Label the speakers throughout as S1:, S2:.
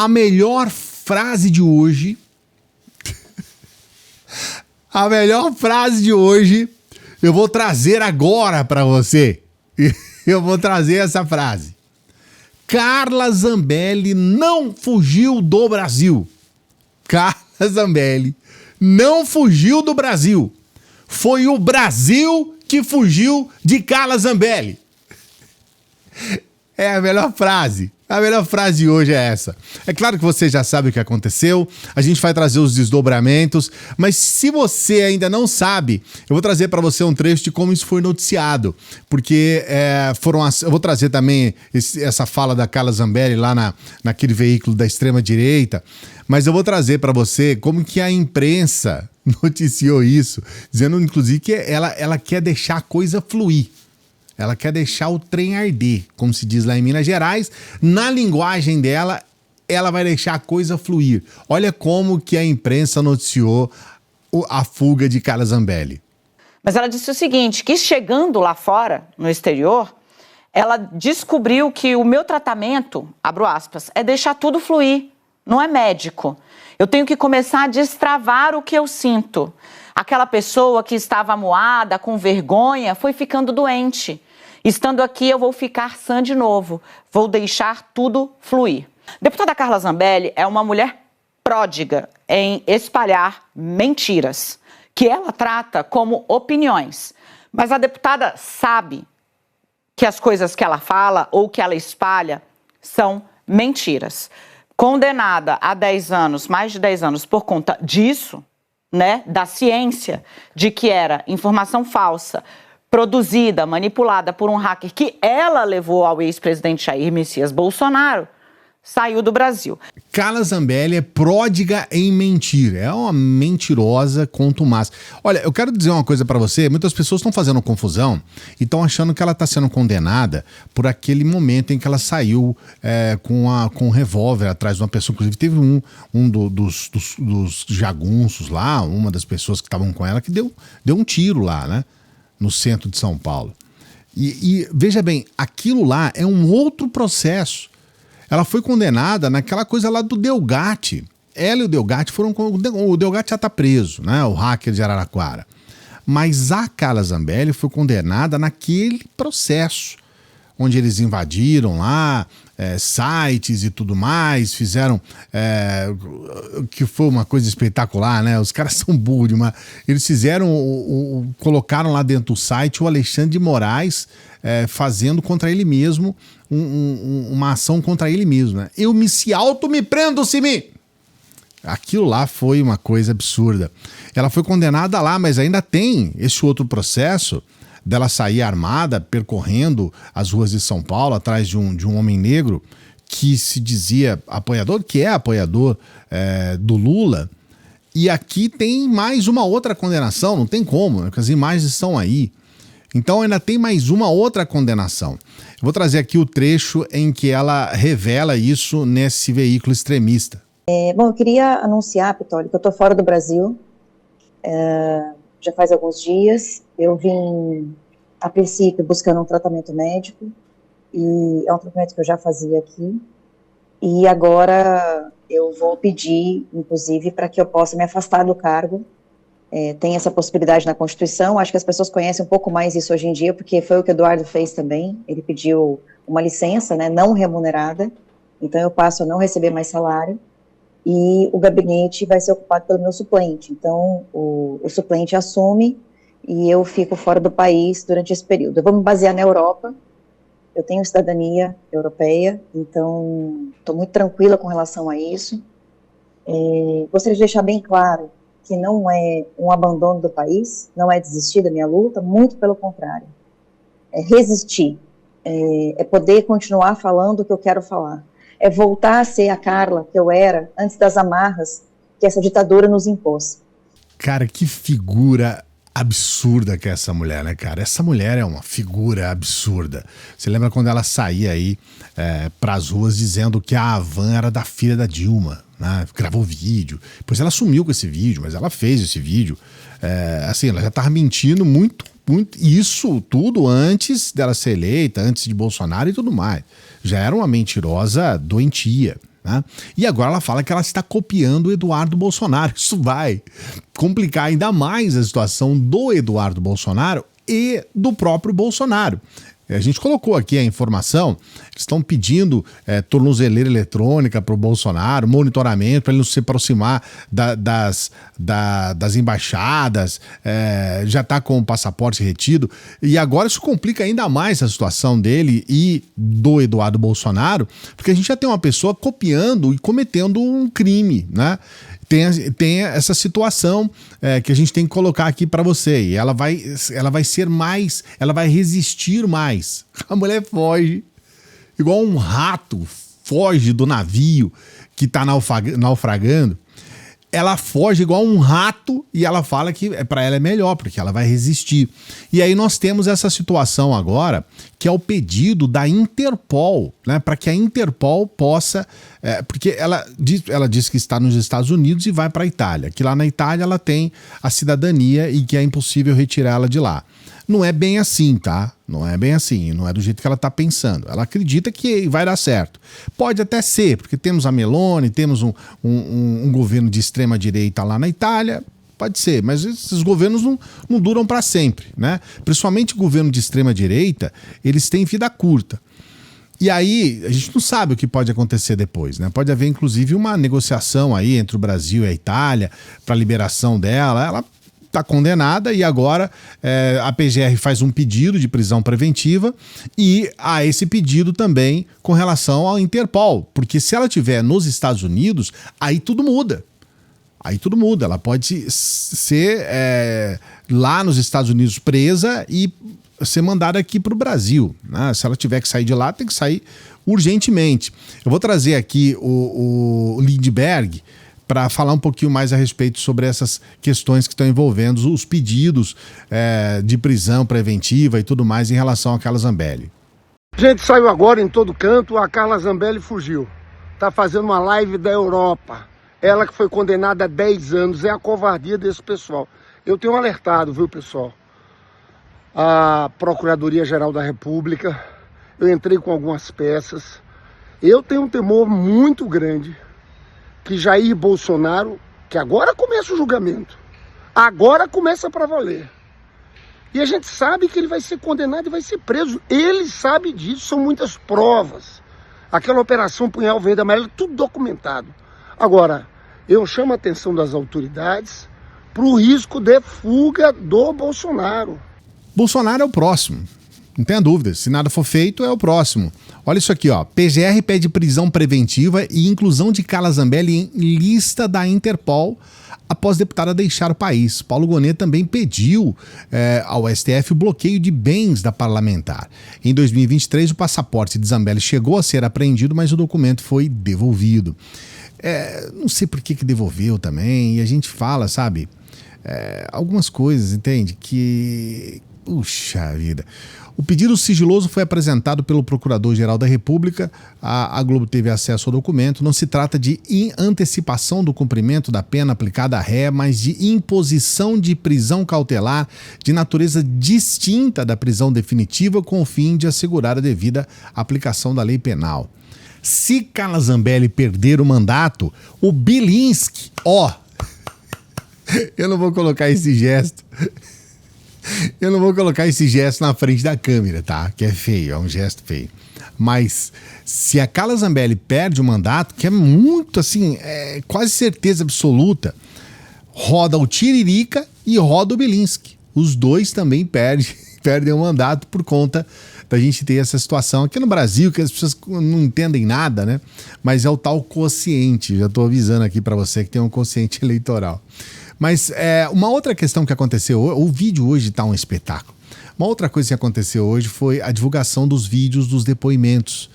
S1: a melhor frase de hoje. A melhor frase de hoje eu vou trazer agora para você. Eu vou trazer essa frase. Carla Zambelli não fugiu do Brasil. Carla Zambelli não fugiu do Brasil. Foi o Brasil que fugiu de Carla Zambelli. É a melhor frase. A melhor frase de hoje é essa. É claro que você já sabe o que aconteceu, a gente vai trazer os desdobramentos, mas se você ainda não sabe, eu vou trazer para você um trecho de como isso foi noticiado, porque eu vou trazer também essa fala da Carla Zambelli lá naquele veículo da extrema-direita, mas eu vou trazer para você como que a imprensa noticiou isso, dizendo inclusive que ela quer deixar a coisa fluir. Ela quer deixar o trem arder, como se diz lá em Minas Gerais. Na linguagem dela, ela vai deixar a coisa fluir. Olha como que a imprensa noticiou a fuga de Carla Zambelli.
S2: Mas ela disse o seguinte, que chegando lá fora, no exterior, ela descobriu que o meu tratamento, abro aspas, é deixar tudo fluir, não é médico. Eu tenho que começar a destravar o que eu sinto. Aquela pessoa que estava amuada, com vergonha, foi ficando doente. Estando aqui, eu vou ficar sã de novo. Vou deixar tudo fluir. Deputada Carla Zambelli é uma mulher pródiga em espalhar mentiras, que ela trata como opiniões. Mas a deputada sabe que as coisas que ela fala ou que ela espalha são mentiras. Condenada a 10 anos, mais de 10 anos, por conta disso, né, da ciência de que era informação falsa, produzida, manipulada por um hacker que ela levou ao ex-presidente Jair Messias Bolsonaro, saiu do Brasil.
S1: Carla Zambelli é pródiga em mentir, é uma mentirosa contumaz. Olha, eu quero dizer uma coisa pra você, muitas pessoas estão fazendo confusão e estão achando que ela está sendo condenada por aquele momento em que ela saiu com um revólver atrás de uma pessoa. Inclusive teve dos jagunços lá, uma das pessoas que estavam com ela, que deu um tiro lá, né, no centro de São Paulo. E veja bem, aquilo lá é um outro processo. Ela foi condenada naquela coisa lá do Delgatti. Ela e o Delgatti foram... O Delgatti já está preso, né? O hacker de Araraquara. Mas a Carla Zambelli foi condenada naquele processo, onde eles invadiram lá sites e tudo mais, fizeram... que foi uma coisa espetacular, né? Os caras são burros, mas eles fizeram... colocaram lá dentro do site o Alexandre de Moraes fazendo contra ele mesmo uma ação contra ele mesmo, né? Eu me prendo-se-me! Aquilo lá foi uma coisa absurda. Ela foi condenada lá, mas ainda tem esse outro processo dela sair armada, percorrendo as ruas de São Paulo, atrás de um homem negro que se dizia apoiador, que é apoiador do Lula. E aqui tem mais uma outra condenação, não tem como, né? Porque as imagens estão aí. Então ainda tem mais uma outra condenação. Eu vou trazer aqui o trecho em que ela revela isso nesse veículo extremista.
S3: Bom, eu queria anunciar, Pitoli, que eu estou fora do Brasil, já faz alguns dias. Eu vim, a princípio, buscando um tratamento médico, e é um tratamento que eu já fazia aqui, e agora eu vou pedir, inclusive, para que eu possa me afastar do cargo. Tem essa possibilidade na Constituição, acho que as pessoas conhecem um pouco mais isso hoje em dia, porque foi o que o Eduardo fez também. Ele pediu uma licença, né, não remunerada, então eu passo a não receber mais salário, e o gabinete vai ser ocupado pelo meu suplente. Então o suplente assume e eu fico fora do país durante esse período. Eu vou me basear na Europa, eu tenho cidadania europeia, então estou muito tranquila com relação a isso. Gostaria de deixar bem claro que não é um abandono do país, não é desistir da minha luta, muito pelo contrário. É resistir, é poder continuar falando o que eu quero falar, é voltar a ser a Carla que eu era antes das amarras que essa ditadura nos impôs.
S1: Cara, que figura absurda que é essa mulher, né, cara? Essa mulher é uma figura absurda. Você lembra quando ela saía aí pras ruas dizendo que a Havan era da filha da Dilma, né? Gravou vídeo. Depois ela sumiu com esse vídeo, mas ela fez esse vídeo. Assim, ela já tava mentindo muito, isso tudo antes dela ser eleita, antes de Bolsonaro e tudo mais. Já era uma mentirosa doentia. né? E agora ela fala que ela está copiando o Eduardo Bolsonaro. Isso vai complicar ainda mais a situação do Eduardo Bolsonaro e do próprio Bolsonaro. A gente colocou aqui a informação, eles estão pedindo tornozeleira eletrônica para o Bolsonaro, monitoramento para ele não se aproximar das embaixadas, já está com o passaporte retido, e agora isso complica ainda mais a situação dele e do Eduardo Bolsonaro, porque a gente já tem uma pessoa copiando e cometendo um crime, né? Tem essa situação que a gente tem que colocar aqui para você. E ela vai ser mais, ela vai resistir mais. A mulher foge, igual um rato foge do navio que está naufragando. Ela foge igual um rato e ela fala que para ela é melhor, porque ela vai resistir. E aí nós temos essa situação agora, que é o pedido da Interpol, né, para que a Interpol possa... porque ela diz que está nos Estados Unidos e vai para a Itália, que lá na Itália ela tem a cidadania e que é impossível retirá-la de lá. Não é bem assim, tá? Não é bem assim, não é do jeito que ela está pensando. Ela acredita que vai dar certo. Pode até ser, porque temos a Meloni, temos um governo de extrema direita lá na Itália, pode ser, mas esses governos não duram para sempre, né? Principalmente o governo de extrema direita, eles têm vida curta. E aí, a gente não sabe o que pode acontecer depois, né? Pode haver, inclusive, uma negociação aí entre o Brasil e a Itália para a liberação dela. Ela está condenada e agora a PGR faz um pedido de prisão preventiva e há esse pedido também com relação ao Interpol, porque se ela estiver nos Estados Unidos, aí tudo muda. Aí tudo muda. Ela pode ser lá nos Estados Unidos presa e ser mandada aqui para o Brasil, né? Se ela tiver que sair de lá, tem que sair urgentemente. Eu vou trazer aqui o Lindbergh para falar um pouquinho mais a respeito sobre essas questões que estão envolvendo os pedidos de prisão preventiva e tudo mais em relação a Carla Zambelli.
S4: A gente saiu agora em todo canto, a Carla Zambelli fugiu. Está fazendo uma live da Europa. Ela que foi condenada a 10 anos, é a covardia desse pessoal. Eu tenho alertado, viu, pessoal? A Procuradoria-Geral da República, eu entrei com algumas peças. Eu tenho um temor muito grande que Jair Bolsonaro, que agora começa o julgamento, agora começa para valer. E a gente sabe que ele vai ser condenado e vai ser preso. Ele sabe disso, são muitas provas. Aquela operação Punhal Verde Amarela, tudo documentado. Agora, eu chamo a atenção das autoridades para o risco de fuga do Bolsonaro.
S1: Bolsonaro é o próximo, não tenha dúvida. Se nada for feito, é o próximo. Olha isso aqui, ó. PGR pede prisão preventiva e inclusão de Carla Zambelli em lista da Interpol após deputada deixar o país. Paulo Gonet também pediu ao STF o bloqueio de bens da parlamentar. Em 2023, o passaporte de Zambelli chegou a ser apreendido, mas o documento foi devolvido. Não sei por que devolveu também, e a gente fala, sabe, algumas coisas, entende? Que... Puxa vida. O pedido sigiloso foi apresentado pelo Procurador-Geral da República. A Globo teve acesso ao documento. Não se trata de antecipação do cumprimento da pena aplicada à ré, mas de imposição de prisão cautelar de natureza distinta da prisão definitiva com o fim de assegurar a devida aplicação da lei penal. Se Carla Zambelli perder o mandato, o Bilinski, eu não vou colocar esse gesto. Eu não vou colocar esse gesto na frente da câmera, tá? Que é feio, é um gesto feio. Mas se a Carla Zambelli perde o mandato, que é muito assim, quase certeza absoluta, roda o Tiririca e roda o Bilinski. Os dois também perdem o mandato por conta da gente ter essa situação aqui no Brasil, que as pessoas não entendem nada, né? Mas é o tal quociente. Já tô avisando aqui para você que tem um quociente eleitoral. Mas uma outra questão que aconteceu, o vídeo hoje está um espetáculo. Uma outra coisa que aconteceu hoje foi a divulgação dos vídeos dos depoimentos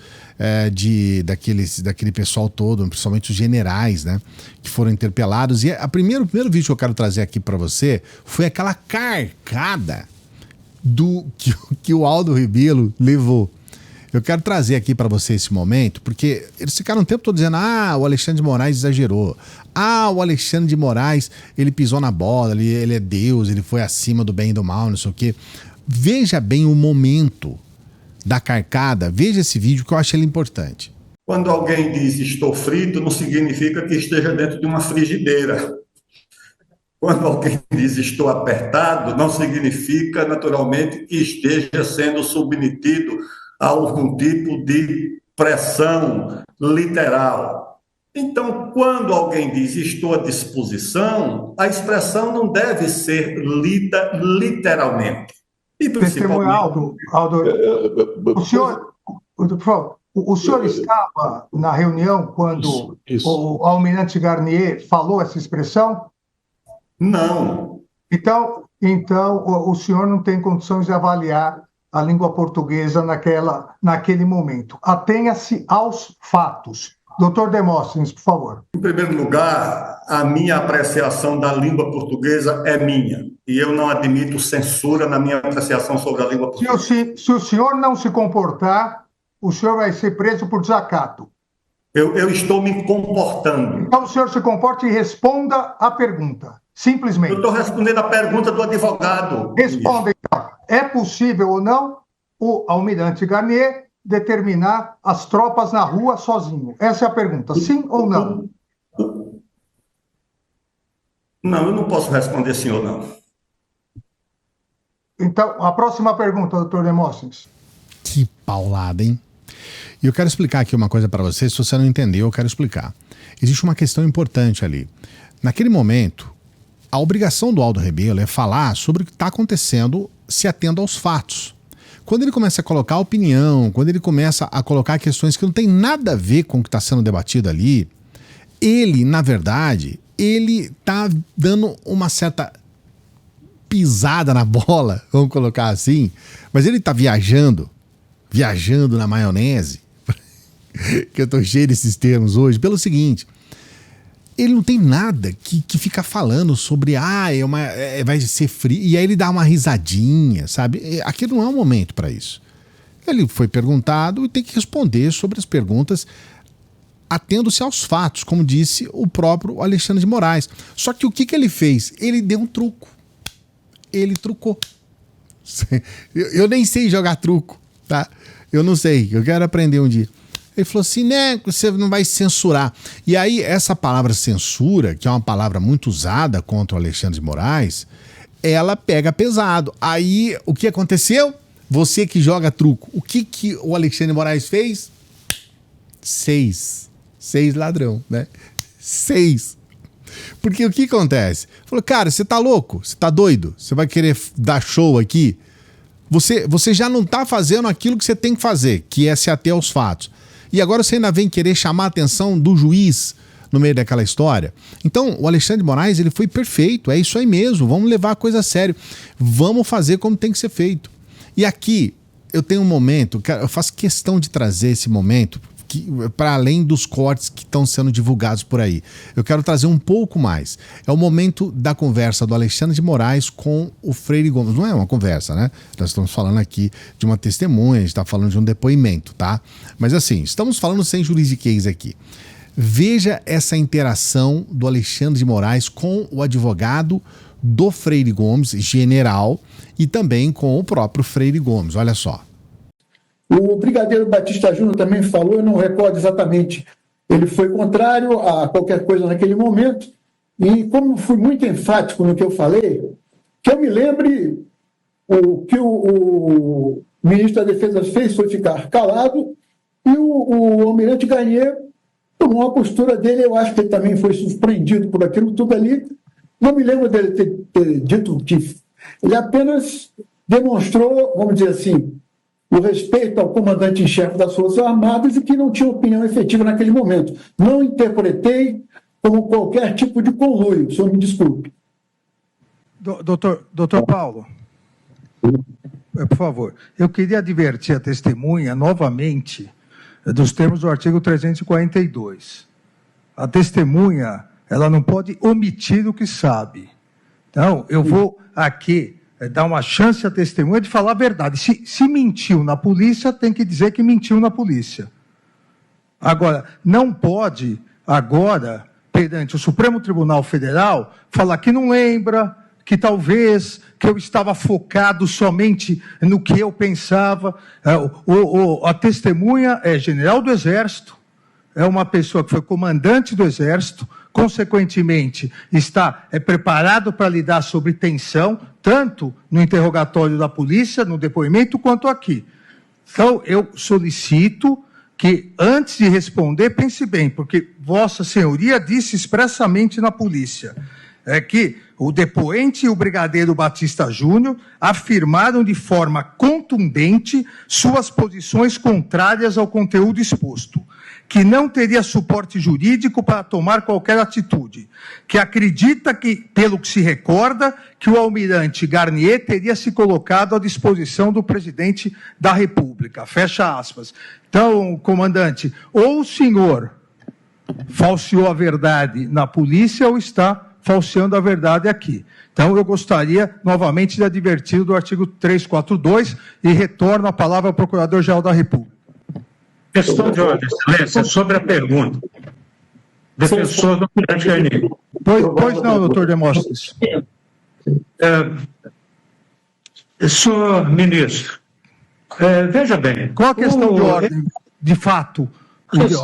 S1: daquele pessoal todo, principalmente os generais, né, que foram interpelados. E o primeiro vídeo que eu quero trazer aqui para você foi aquela carcada que o Aldo Rebelo levou. Eu quero trazer aqui para você esse momento, porque eles ficaram o tempo todo dizendo: o Alexandre de Moraes exagerou. O Alexandre de Moraes, ele pisou na bola, ele é Deus, ele foi acima do bem e do mal, não sei o quê. Veja bem o momento da carcada, veja esse vídeo que eu acho ele importante.
S5: Quando alguém diz estou frito, não significa que esteja dentro de uma frigideira. Quando alguém diz estou apertado, não significa, naturalmente, que esteja sendo submetido a algum tipo de pressão literal. Então, quando alguém diz estou à disposição, a expressão não deve ser lida literalmente. E
S6: Testemunha, Aldo, o senhor estava na reunião quando
S1: Isso.
S6: o almirante Garnier falou essa expressão?
S5: Não.
S6: Então, o senhor não tem condições de avaliar a língua portuguesa naquele momento. Atenha-se aos fatos. Doutor Demóstenes, por favor.
S5: Em primeiro lugar, a minha apreciação da língua portuguesa é minha. E eu não admito censura na minha apreciação sobre a língua portuguesa.
S6: Se o senhor não se comportar, o senhor vai ser preso por desacato.
S5: Eu estou me comportando.
S6: Então o senhor se comporte e responda a pergunta. Simplesmente.
S5: Eu estou respondendo a pergunta do advogado.
S6: Responda, então. É possível ou não o almirante Garnier determinar as tropas na rua sozinho? Essa é a pergunta. Sim ou não?
S5: Não, eu não posso responder sim ou não.
S6: Então, a próxima pergunta, doutor Demóstenes.
S1: Que paulada, hein? E eu quero explicar aqui uma coisa para você. Se você não entendeu, eu quero explicar. Existe uma questão importante ali. Naquele momento, a obrigação do Aldo Rebelo é falar sobre o que está acontecendo se atendo aos fatos. Quando ele começa a colocar opinião, quando ele começa a colocar questões que não tem nada a ver com o que está sendo debatido ali, ele, na verdade, ele está dando uma certa pisada na bola, vamos colocar assim, mas ele está viajando na maionese, que eu tô cheio desses termos hoje, pelo seguinte, ele não tem nada que fica falando sobre, vai ser frio, e aí ele dá uma risadinha, sabe? Aqui não é um momento para isso. Ele foi perguntado e tem que responder sobre as perguntas atendo-se aos fatos, como disse o próprio Alexandre de Moraes. Só que o que ele fez? Ele deu um truco. Ele trucou. Eu nem sei jogar truco, tá? Eu não sei, eu quero aprender um dia. Ele falou assim, né, você não vai censurar. E aí, essa palavra censura, que é uma palavra muito usada contra o Alexandre de Moraes, ela pega pesado. Aí, o que aconteceu? Você que joga truco. O que o Alexandre de Moraes fez? 6 ladrão, né? 6. Porque o que acontece? Falou, cara, você tá louco? Você tá doido? Você vai querer dar show aqui? Você já não tá fazendo aquilo que você tem que fazer, que é se ater aos fatos. E agora você ainda vem querer chamar a atenção do juiz no meio daquela história. Então, o Alexandre de Moraes, ele foi perfeito, é isso aí mesmo, vamos levar a coisa a sério. Vamos fazer como tem que ser feito. E aqui, eu tenho um momento, eu faço questão de trazer esse momento para além dos cortes que estão sendo divulgados por aí. Eu quero trazer um pouco mais. É o momento da conversa do Alexandre de Moraes com o Freire Gomes. Não é uma conversa, né? Nós estamos falando aqui de uma testemunha, a gente está falando de um depoimento, tá? Mas assim, estamos falando sem juridiquês aqui. Veja essa interação do Alexandre de Moraes com o advogado do Freire Gomes, general, e também com o próprio Freire Gomes. Olha só.
S7: O brigadeiro Batista Júnior também falou, eu não recordo exatamente, ele foi contrário a qualquer coisa naquele momento, e como fui muito enfático no que eu falei, que eu me lembre, o que o ministro da Defesa fez foi ficar calado, e o almirante Garnier tomou uma postura dele, eu acho que ele também foi surpreendido por aquilo tudo ali, não me lembro dele ter dito que ele apenas demonstrou, vamos dizer assim, o respeito ao comandante em chefe das Forças Armadas e que não tinha opinião efetiva naquele momento. Não interpretei como qualquer tipo de conluio, o senhor me desculpe.
S6: Doutor Paulo, por favor, eu queria advertir a testemunha novamente dos termos do artigo 342. A testemunha, ela não pode omitir o que sabe. Então, eu vou aqui dar uma chance à testemunha de falar a verdade. Se mentiu na polícia, tem que dizer que mentiu na polícia. Agora, não pode, agora, perante o Supremo Tribunal Federal, falar que não lembra, que talvez, que eu estava focado somente no que eu pensava. A testemunha é general do Exército, é uma pessoa que foi comandante do Exército, consequentemente está preparado para lidar sobre tensão, tanto no interrogatório da polícia, no depoimento, quanto aqui. Então, eu solicito que, antes de responder, pense bem, porque Vossa Senhoria disse expressamente na polícia que o depoente e o brigadeiro Batista Júnior afirmaram de forma contundente suas posições contrárias ao conteúdo exposto, que não teria suporte jurídico para tomar qualquer atitude, que acredita que, pelo que se recorda, que o almirante Garnier teria se colocado à disposição do presidente da República. Fecha aspas. Então, comandante, ou o senhor falseou a verdade na polícia ou está falseando a verdade aqui. Então, eu gostaria, novamente, de advertir do artigo 342 e retorno a palavra ao Procurador-Geral da República.
S8: Questão de ordem, excelência, sobre a pergunta. Defensor do almirante Garnier.
S6: Pois não, doutor Demóstenes.
S8: Senhor ministro, veja bem.
S6: Qual a questão de ordem, de fato?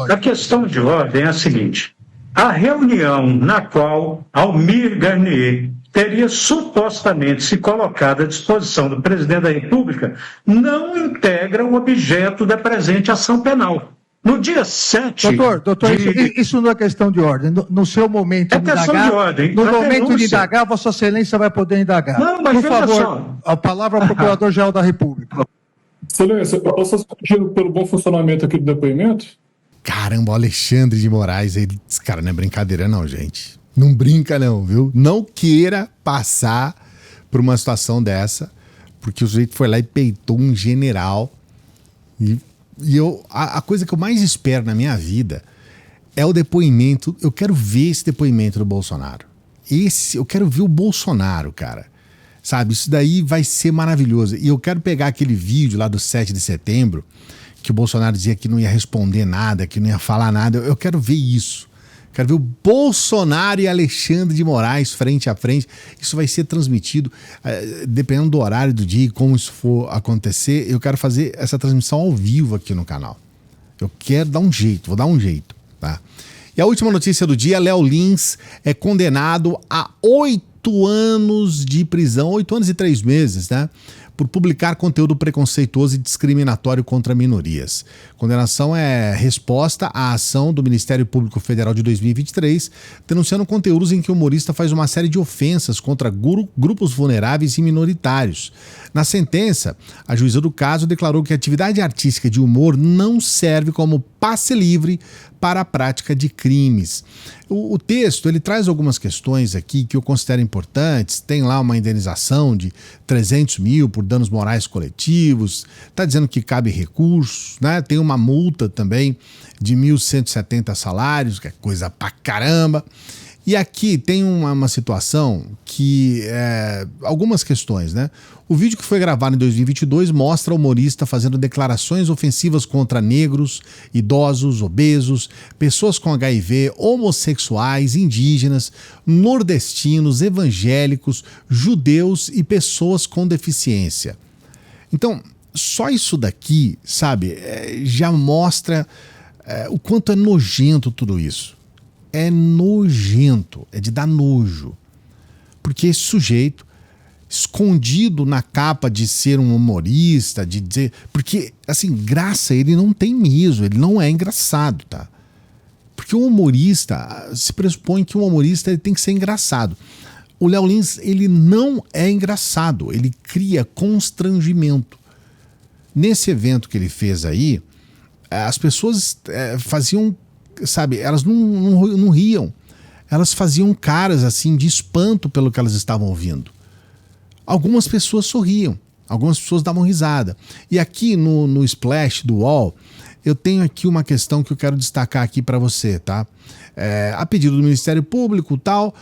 S8: A questão de ordem é a seguinte. A reunião na qual Almir Garnier teria supostamente se colocado à disposição do presidente da República não integra o objeto da presente ação penal. No dia 7...
S6: Doutor, isso não é questão de ordem. No seu momento de
S8: questão
S6: indagar,
S8: de ordem.
S6: No momento de indagar, Vossa Excelência vai poder indagar.
S8: Não, mas
S6: por favor, a palavra ao Procurador-Geral da República.
S9: Excelência, eu posso pedir pelo bom funcionamento aqui do depoimento?
S1: Caramba, o Alexandre de Moraes, esse cara não é brincadeira não, gente. Não brinca não, viu? Não queira passar por uma situação dessa, porque o sujeito foi lá e peitou um general. E a coisa que eu mais espero na minha vida é o depoimento. Eu quero ver esse depoimento do Bolsonaro. Eu quero ver o Bolsonaro, cara. Sabe, isso daí vai ser maravilhoso. E eu quero pegar aquele vídeo lá do 7 de setembro, que o Bolsonaro dizia que não ia responder nada, que não ia falar nada. Eu quero ver isso. Quero ver o Bolsonaro e Alexandre de Moraes frente a frente. Isso vai ser transmitido, dependendo do horário do dia e como isso for acontecer. Eu quero fazer essa transmissão ao vivo aqui no canal. Eu quero dar um jeito, vou dar um jeito, tá? E a última notícia do dia, Léo Lins é condenado a 8 anos de prisão, 8 anos e 3 meses, né? Por publicar conteúdo preconceituoso e discriminatório contra minorias. Condenação é resposta à ação do Ministério Público Federal de 2023, denunciando conteúdos em que o humorista faz uma série de ofensas contra grupos vulneráveis e minoritários. Na sentença, a juíza do caso declarou que a atividade artística de humor não serve como passe livre para a prática de crimes. O texto, ele traz algumas questões aqui que eu considero importantes. Tem lá uma indenização de 300 mil por danos morais coletivos, está dizendo que cabe recursos, né? Tem uma multa também de 1.170 salários, que é coisa pra caramba. E aqui tem uma situação que algumas questões, né? O vídeo que foi gravado em 2022 mostra o humorista fazendo declarações ofensivas contra negros, idosos, obesos, pessoas com HIV, homossexuais, indígenas, nordestinos, evangélicos, judeus e pessoas com deficiência. Então, só isso daqui, sabe, já mostra o quanto é nojento tudo isso. É nojento, é de dar nojo. Porque esse sujeito, escondido na capa de ser um humorista, de dizer... Porque, assim, graça ele não tem mesmo, ele não é engraçado, tá? Porque o humorista, se pressupõe que o humorista ele tem que ser engraçado. O Léo Lins, ele não é engraçado, ele cria constrangimento. Nesse evento que ele fez aí, as pessoas faziam... Sabe, elas não riam. Elas faziam caras assim de espanto pelo que elas estavam ouvindo. Algumas pessoas sorriam, algumas pessoas davam risada. E aqui no Splash do UOL, eu tenho aqui uma questão que eu quero destacar aqui para você, tá? A pedido do Ministério Público e tal,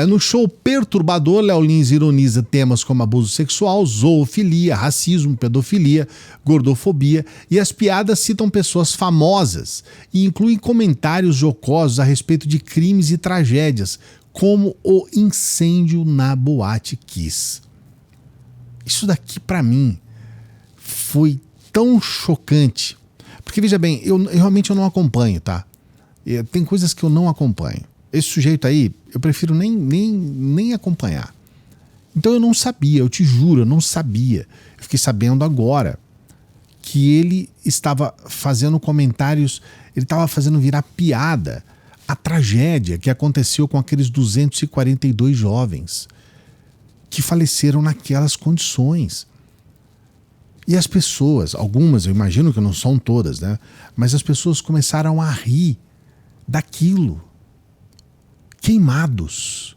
S1: no show perturbador, Léo Lins ironiza temas como abuso sexual, zoofilia, racismo, pedofilia, gordofobia, e as piadas citam pessoas famosas e incluem comentários jocosos a respeito de crimes e tragédias, como o incêndio na Boate Kiss. Isso daqui, para mim, foi tão chocante. Porque, veja bem, eu realmente não acompanho, tá? Tem coisas que eu não acompanho. Esse sujeito aí, eu prefiro nem acompanhar. Então eu não sabia, eu te juro, eu não sabia. Eu fiquei sabendo agora que ele estava fazendo comentários, ele estava fazendo virar piada a tragédia que aconteceu com aqueles 242 jovens que faleceram naquelas condições. E as pessoas, algumas, eu imagino que não são todas, né? Mas as pessoas começaram a rir daquilo. Queimados,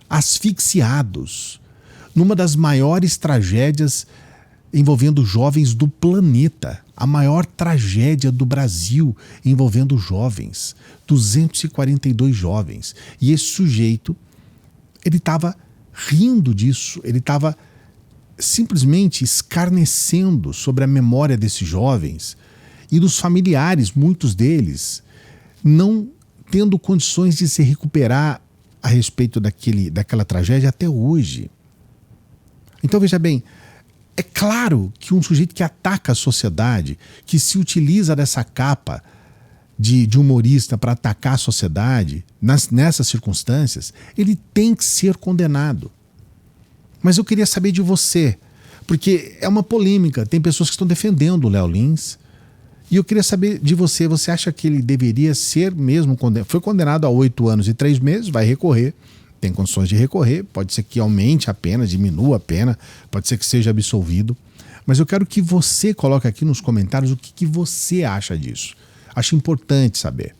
S1: asfixiados, numa das maiores tragédias envolvendo jovens do planeta. A maior tragédia do Brasil envolvendo jovens. 242 jovens. E esse sujeito, ele estava rindo disso, ele estava simplesmente escarnecendo sobre a memória desses jovens e dos familiares, muitos deles, não tendo condições de se recuperar a respeito daquela tragédia até hoje. Então, veja bem, é claro que um sujeito que ataca a sociedade, que se utiliza dessa capa de humorista para atacar a sociedade, nessas circunstâncias, ele tem que ser condenado. Mas eu queria saber de você, porque é uma polêmica, tem pessoas que estão defendendo o Léo Lins, e eu queria saber de você, você acha que ele deveria ser mesmo condenado? Foi condenado a 8 anos e 3 meses, vai recorrer, tem condições de recorrer, pode ser que aumente a pena, diminua a pena, pode ser que seja absolvido, mas eu quero que você coloque aqui nos comentários o que você acha disso. Acho importante saber.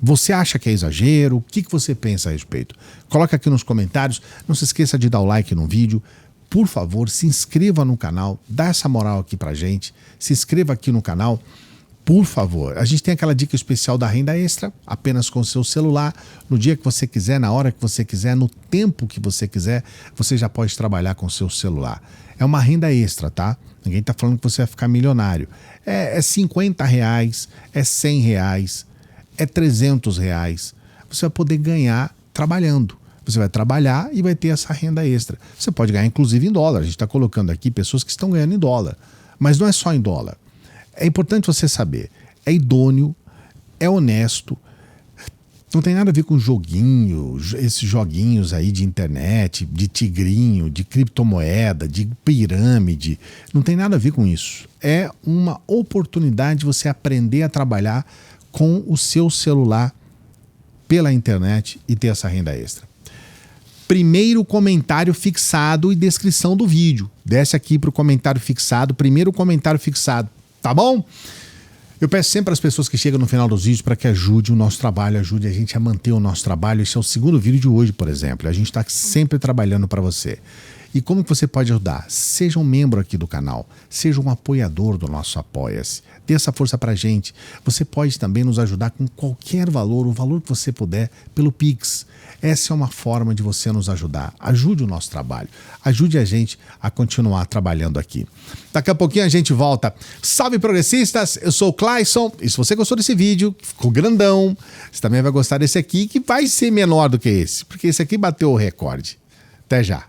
S1: Você acha que é exagero? O que você pensa a respeito? Coloca aqui nos comentários. Não se esqueça de dar o like no vídeo. Por favor, se inscreva no canal. Dá essa moral aqui pra gente. Se inscreva aqui no canal. Por favor. A gente tem aquela dica especial da renda extra, apenas com o seu celular. No dia que você quiser, na hora que você quiser, no tempo que você quiser, você já pode trabalhar com o seu celular. É uma renda extra, tá? Ninguém tá falando que você vai ficar milionário. É R$50, é R$100, é R$300. Você vai poder ganhar trabalhando. Você vai trabalhar e vai ter essa renda extra. Você pode ganhar inclusive em dólar. A gente está colocando aqui pessoas que estão ganhando em dólar. Mas não é só em dólar. É importante você saber. É idôneo, é honesto. Não tem nada a ver com joguinho, esses joguinhos aí de internet, de tigrinho, de criptomoeda, de pirâmide. Não tem nada a ver com isso. É uma oportunidade de você aprender a trabalhar com o seu celular pela internet e ter essa renda extra. Primeiro comentário fixado e descrição do vídeo. Desce aqui para o comentário fixado, primeiro comentário fixado, tá bom? Eu peço sempre às pessoas que chegam no final dos vídeos para que ajude o nosso trabalho, ajude a gente a manter o nosso trabalho. Esse é o segundo vídeo de hoje, por exemplo. A gente está sempre trabalhando para você. E como que você pode ajudar? Seja um membro aqui do canal, seja um apoiador do nosso Apoia-se. Dê essa força pra gente. Você pode também nos ajudar com qualquer valor, o valor que você puder, pelo Pix. Essa é uma forma de você nos ajudar. Ajude o nosso trabalho. Ajude a gente a continuar trabalhando aqui. Daqui a pouquinho a gente volta. Salve, progressistas! Eu sou o Clayson. E se você gostou desse vídeo, ficou grandão, você também vai gostar desse aqui, que vai ser menor do que esse, porque esse aqui bateu o recorde. Até já!